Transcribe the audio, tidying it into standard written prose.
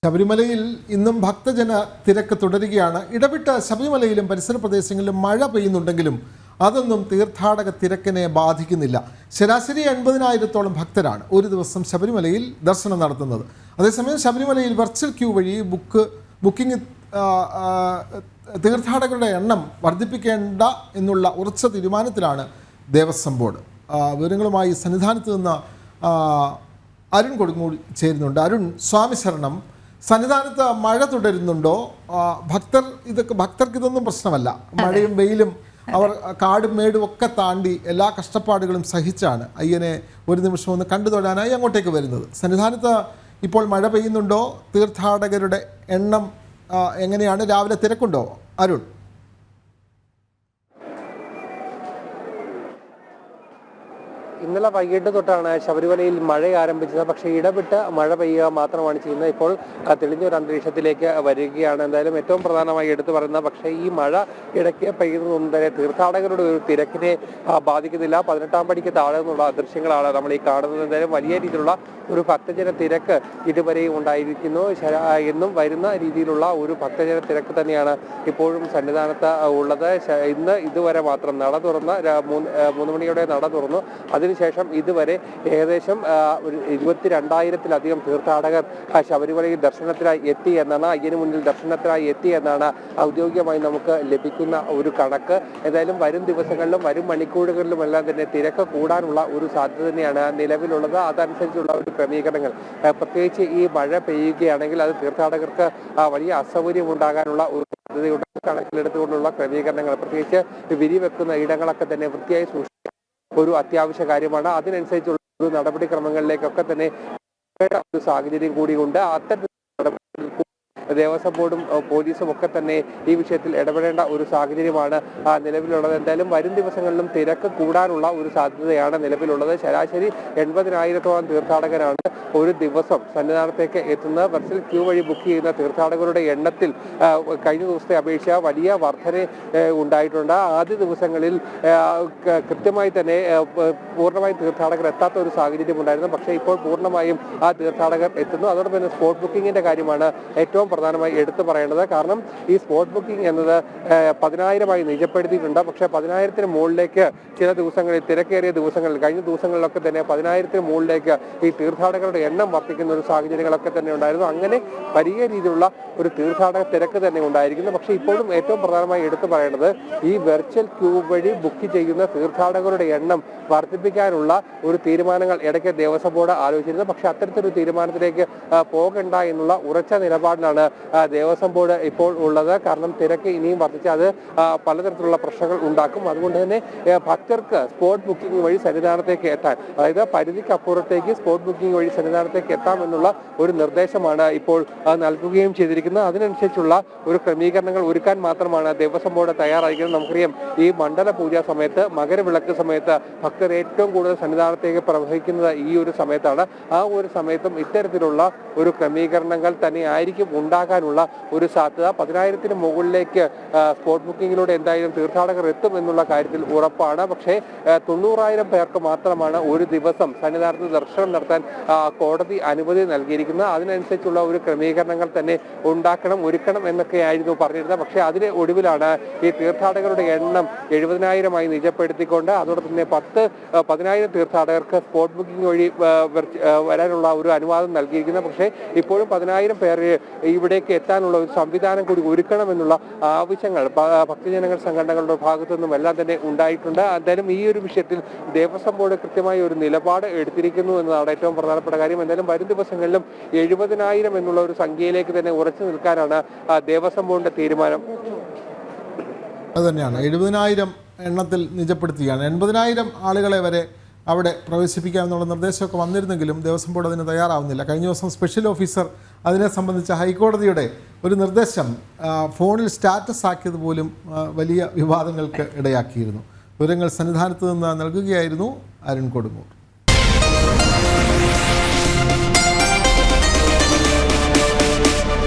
ശബരിമലയിൽ ഇന്നും ഭക്തജന തിരക്ക് തുടരുകയാണ്. ഇടവിട്ട ശബരിമലയിലും പരിസര പ്രദേശങ്ങളിലും മഴ പെയ്യുന്നുണ്ടെങ്കിലും അതൊന്നും തീർത്ഥാടക തിരക്കിനെ ബാധിക്കുന്നില്ല. ശരാശരി 80,000-ഓളം ഭക്തരാണ് ഒരു ദിവസം ശബരിമലയിൽ ദർശനം നടത്തുന്നത്. അതേസമയം ശബരിമലയിൽ വെർച്വൽ ക്യൂ വഴി ബുക്കിംഗ് തീർത്ഥാടകരുടെ എണ്ണം വർദ്ധിപ്പിക്കേണ്ട എന്നുള്ള ഉറച്ച തീരുമാനത്തിലാണ് ദേവസ്വം ബോർഡ്. വിവരങ്ങളുമായി സന്നിധാനത്ത് നിന്ന് അരുൺ കൊടുങ്ങൂടി ചേരുന്നുണ്ട്. അരുൺ, സ്വാമി ശരണം. സന്നിധാനത്ത് മഴ തുടരുന്നുണ്ടോ? ഭക്തർക്ക് ഇതൊന്നും പ്രശ്നമല്ല. മഴയും വെയിലും അവർ കാടും മേടും ഒക്കെ താണ്ടി എല്ലാ കഷ്ടപ്പാടുകളും സഹിച്ചാണ് അയ്യനെ ഒരു നിമിഷം ഒന്ന് കണ്ടു തൊഴാനായി അങ്ങോട്ടേക്ക് വരുന്നത്. സന്നിധാനത്ത് ഇപ്പോൾ മഴ പെയ്യുന്നുണ്ടോ? തീർത്ഥാടകരുടെ എണ്ണം എങ്ങനെയാണ്? രാവിലെ തിരക്കുണ്ടോ അരുൺ? ഇന്നലെ വൈകിട്ട് തൊട്ടാണ് ശബരിമലയിൽ മഴ ആരംഭിച്ചത്. പക്ഷേ ഇടവിട്ട് മഴ പെയ്യുക മാത്രമാണ് ചെയ്യുന്നത്. ഇപ്പോൾ തെളിഞ്ഞൊരു അന്തരീക്ഷത്തിലേക്ക് വരികയാണ്. എന്തായാലും ഏറ്റവും പ്രധാനമായി എടുത്തു പറയുന്നത്, പക്ഷേ ഈ മഴ ഇടയ്ക്ക് പെയ്യുന്നതൊന്നും തന്നെ തീർത്ഥാടകരുടെ ഒരു തിരക്കിനെ ബാധിക്കുന്നില്ല. 18-ാം പടിക്ക് താഴെ നിന്നുള്ള ദൃശ്യങ്ങളാണ് നമ്മൾ ഈ കാണുന്നത്. എന്തായാലും വലിയ രീതിയിലുള്ള ഒരു ഭക്തജന തിരക്ക് ഇതുവരെയും ഉണ്ടായിരിക്കുന്നു. എന്നും വരുന്ന രീതിയിലുള്ള ഒരു ഭക്തജന തിരക്ക് തന്നെയാണ് ഇപ്പോഴും സന്നിധാനത്ത് ഉള്ളത്. ഇന്ന് ഇതുവരെ മാത്രം നട തുറന്ന് 3 മണിയോടെ നട തുറന്നു. അതിനുശേഷം ഇതുവരെ ഏകദേശം 22,000-ത്തിലധികം തീർത്ഥാടകർ ശബരിമലയിൽ ദർശനത്തിനായി എത്തി എന്നാണ്, അയ്യന് മുന്നിൽ ദർശനത്തിനായി എത്തി എന്നാണ് ഔദ്യോഗികമായി നമുക്ക് ലഭിക്കുന്ന ഒരു കണക്ക്. എന്തായാലും വരും ദിവസങ്ങളിലും വരും മണിക്കൂറുകളിലുമെല്ലാം തന്നെ തിരക്ക് കൂടാനുള്ള ഒരു സാധ്യത തന്നെയാണ് നിലവിലുള്ളത്. അതനുസരിച്ചുള്ള ഒരു ക്രമീകരണങ്ങൾ, പ്രത്യേകിച്ച് ഈ മഴ പെയ്യുകയാണെങ്കിൽ അത് തീർത്ഥാടകർക്ക് വലിയ അസൗകര്യം ഉണ്ടാകാനുള്ള ഒരു സാധ്യതയുണ്ട്. കണക്കിലെടുത്തുകൊണ്ടുള്ള ക്രമീകരണങ്ങൾ, പ്രത്യേകിച്ച് വിരിവെക്കുന്ന ഇടങ്ങളൊക്കെ തന്നെ വൃത്തിയായി സൂക്ഷിക്കുക ഒരു അത്യാവശ്യ കാര്യമാണ്. അതിനനുസരിച്ചുള്ള ഒരു നടപടിക്രമങ്ങളിലേക്കൊക്കെ തന്നെ ഒരു സാഹചര്യം കൂടിയുണ്ട്. അത്തരത്തിൽ ദേവസ്വം ബോർഡും പോലീസും ഒക്കെ തന്നെ ഈ വിഷയത്തിൽ ഇടപെടേണ്ട ഒരു സാഹചര്യമാണ് നിലവിലുള്ളത്. എന്തായാലും വരും ദിവസങ്ങളിലും തിരക്ക് കൂടാനുള്ള ഒരു സാധ്യതയാണ് നിലവിലുള്ളത്. ശരാശരി 80,000-ഓളം തീർത്ഥാടകരാണ് ഒരു ദിവസം സന്നിധാനത്തേക്ക് എത്തുന്നത്. വെർച്വൽ ക്യൂ വഴി ബുക്ക് ചെയ്യുന്ന തീർത്ഥാടകരുടെ എണ്ണത്തിൽ കഴിഞ്ഞ ദിവസത്തെ അപേക്ഷ വലിയ വർധന ഉണ്ടായിട്ടുണ്ട്. ആദ്യ ദിവസങ്ങളിൽ കൃത്യമായി തന്നെ പൂർണ്ണമായും തീർത്ഥാടകർ എത്താത്ത ഒരു സാഹചര്യം ഉണ്ടായിരുന്നു. പക്ഷേ ഇപ്പോൾ പൂർണ്ണമായും ആ തീർത്ഥാടകർ എത്തുന്നു. അതോടൊപ്പം തന്നെ സ്പോട്ട് ബുക്കിങ്ങിന്റെ കാര്യമാണ് ഏറ്റവും പ്രധാനമായി എടുത്തു പറയേണ്ടത്. കാരണം ഈ സ്പോട്ട് ബുക്കിംഗ് എന്നത് 10,000-ആയി നിജപ്പെടുത്തിയിട്ടുണ്ട്. പക്ഷേ 10,000-ത്തിന് മുകളിലേക്ക് ചില ദിവസങ്ങളിൽ, തിരക്കേറിയ ദിവസങ്ങളിൽ, കഴിഞ്ഞ ദിവസങ്ങളിലൊക്കെ തന്നെ 10,000-ത്തിന് മുകളിലേക്ക് ഈ തീർത്ഥാടകരുടെ എണ്ണം വർദ്ധിക്കുന്ന ഒരു സാഹചര്യങ്ങളൊക്കെ തന്നെ ഉണ്ടായിരുന്നു. അങ്ങനെ വലിയ രീതിയിലുള്ള ഒരു തീർത്ഥാടക തിരക്ക് തന്നെ ഉണ്ടായിരിക്കുന്നു. പക്ഷേ ഇപ്പോഴും ഏറ്റവും പ്രധാനമായി എടുത്തു പറയേണ്ടത്, ഈ വെർച്വൽ ക്യൂ വഴി ബുക്ക് ചെയ്യുന്ന തീർത്ഥാടകരുടെ എണ്ണം വർദ്ധിപ്പിക്കാനുള്ള ഒരു തീരുമാനങ്ങൾ ഇടയ്ക്ക് ദേവസ്വം ബോർഡ് ആലോചിച്ചിരുന്നു. പക്ഷേ അത്തരത്തിലൊരു തീരുമാനത്തിലേക്ക് പോകണ്ട എന്നുള്ള ഉറച്ച നിലപാടിലാണ് ദേവസ്വം ബോർഡ് ഇപ്പോൾ ഉള്ളത്. കാരണം തിരക്ക് ഇനിയും വർദ്ധിച്ച് അത് പലതരത്തിലുള്ള പ്രശ്നങ്ങൾ ഉണ്ടാക്കും. അതുകൊണ്ട് തന്നെ ഭക്തർക്ക് സ്പോട്ട് ബുക്കിംഗ് വഴി സന്നിധാനത്തേക്ക് എത്താൻ, അതായത് പരിധിക്കപ്പുറത്തേക്ക് സ്പോട്ട് ബുക്കിംഗ് വഴി സന്നിധാനത്തേക്ക് എത്താമെന്നുള്ള ഒരു നിർദ്ദേശമാണ് ഇപ്പോൾ നൽകുകയും ചെയ്തിരിക്കുന്നത്. അതിനനുസരിച്ചുള്ള ഒരു ക്രമീകരണങ്ങൾ ഒരുക്കാൻ മാത്രമാണ് ദേവസ്വം ബോർഡ് തയ്യാറായിരിക്കുന്നത്. നമുക്കറിയാം, ഈ മണ്ഡല പൂജ സമയത്ത്, മകരവിളക്ക് സമയത്ത് ഭക്തർ ഏറ്റവും കൂടുതൽ സന്നിധാനത്തേക്ക് പ്രവഹിക്കുന്നത് ഈ ഒരു സമയത്താണ്. ആ ഒരു സമയത്തും ഇത്തരത്തിലുള്ള ഒരു ക്രമീകരണങ്ങൾ തന്നെ ആയിരിക്കും ഉണ്ടാകാനുള്ള ഒരു സാധ്യത. 10,000-ത്തിന് മുകളിലേക്ക് സ്പോട്ട് ബുക്കിങ്ങിലൂടെ എന്തായാലും തീർത്ഥാടകർ എത്തും എന്നുള്ള കാര്യത്തിൽ ഉറപ്പാണ്. പക്ഷേ 90,000 പേർക്ക് മാത്രമാണ് ഒരു ദിവസം സന്നിധാനത്ത് ദർശനം നടത്താൻ കോടതി അനുമതി നൽകിയിരിക്കുന്നത്. അതിനനുസരിച്ചുള്ള ഒരു ക്രമീകരണങ്ങൾ തന്നെ ഒരുക്കണം എന്നൊക്കെയായിരുന്നു പറഞ്ഞിരുന്നത്. പക്ഷേ അതിന് ഒടുവിലാണ് ഈ തീർത്ഥാടകരുടെ എണ്ണം 70,000-ആയി നിജപ്പെടുത്തിക്കൊണ്ട് അതോടൊപ്പം തന്നെ 10,000 തീർത്ഥാടകർക്ക് സ്പോട്ട് ബുക്കിംഗ് വഴി വരാനുള്ള ഒരു അനുവാദം നൽകിയിരിക്കുന്നത്. പക്ഷേ ഇപ്പോഴും 10,000 പേർ ഇവിടേക്ക് എത്താനുള്ള ഒരു സംവിധാനം കൂടി ഒരുക്കണമെന്നുള്ള ആവശ്യങ്ങൾ ഭക്തജനങ്ങൾ സംഘടനകളുടെ ഭാഗത്തു നിന്നും എല്ലാം തന്നെ ഉണ്ടായിട്ടുണ്ട്. എന്തായാലും ഈ ഒരു വിഷയത്തിൽ ദേവസ്വം ബോർഡ് കൃത്യമായ ഒരു നിലപാട് എടുത്തിരിക്കുന്നു എന്നതാണ് ഏറ്റവും പ്രധാനപ്പെട്ട കാര്യം. എന്തായാലും വരും ദിവസങ്ങളിലും 70,000 എന്നുള്ള ഒരു സംഖ്യയിലേക്ക് തന്നെ ഉറച്ചു നിൽക്കാനാണ് ദേവസ്വം ബോർഡിന്റെ തീരുമാനം. അതുതന്നെയാണ്, 70,000 എണ്ണത്തിൽ നിജപ്പെടുത്തുകയാണ്. 80,000 ആളുകളെ വരെ അവിടെ പ്രവേശിപ്പിക്കാമെന്നുള്ള നിർദ്ദേശമൊക്കെ വന്നിരുന്നെങ്കിലും ദേവസ്വം ബോർഡ് അതിന് തയ്യാറാവുന്നില്ല. കഴിഞ്ഞ ദിവസം സ്പെഷ്യൽ ഓഫീസർ അതിനെ സംബന്ധിച്ച ഹൈക്കോടതിയുടെ ഒരു നിർദ്ദേശം ഫോണിൽ സ്റ്റാറ്റസ് ആക്കിയത് പോലും വലിയ വിവാദങ്ങൾക്ക് ഇടയാക്കിയിരുന്നു. വിവരങ്ങൾ സന്നിധാനത്ത് നിന്ന് നൽകുകയായിരുന്നു അരുൺ കൊടുങ്ങൂർ.